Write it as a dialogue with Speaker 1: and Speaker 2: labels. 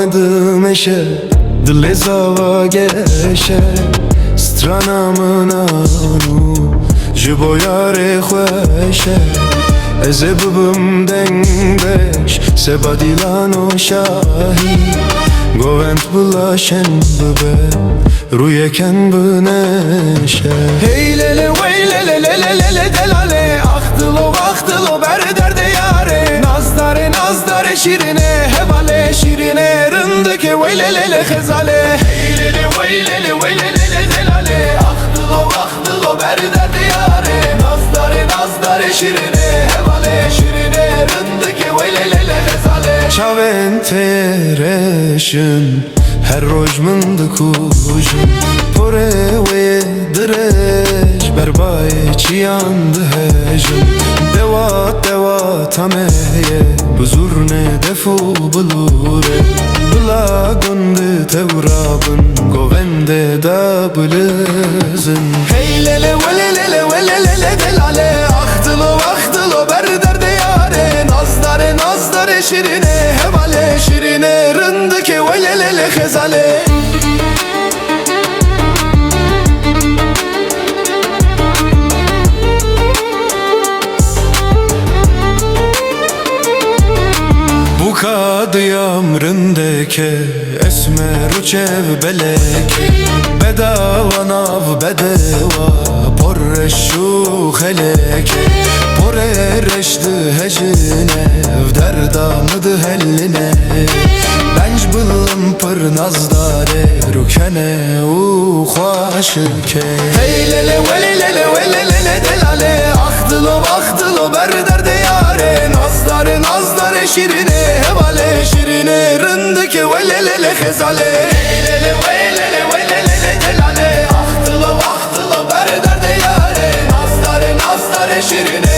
Speaker 1: Amadım eşe Dile zava geše Strana mınanu Jibo yare khweše Ez bibim dengeş Seba dilano şahi Govend bulaşen bibe Ruyeken bineşe Hey lele vey lele lele lele delale Aktılo ber derde yare Nazdare şirine Hevale şirine Rındike vey lele lele khezale Hey lele vey lele lele delale Aktılo ber derde yare Nazdare şirine Hevale şirine Rındike vey lele lele khezale Çaven tereşin Her roj mındı kujun Pore ve direş Berbaye çiyandı hejun Deva tameye Buzurne defu bulure Bula gundı tevrabın Govende da bilizin Hey lele vele lele delale Aktılo ber derde yare Nazdare şirine Hevale şirine Rındike vele lele khezale Bu kadıyam rındeke Esmer uçev beleke Bedava nav bedeva Porreşu heleke Porreşdi hecine Derdamıdı helline Benç bılım pır nazdare Rukene u khwaşike Hey lele vele lele delale Aktılo ber derde yare Nazdare şirine Hevale şirine Rındike vele lele khezale Hey lele vele lele delale Aktılo ber derde yare Nazdare şirine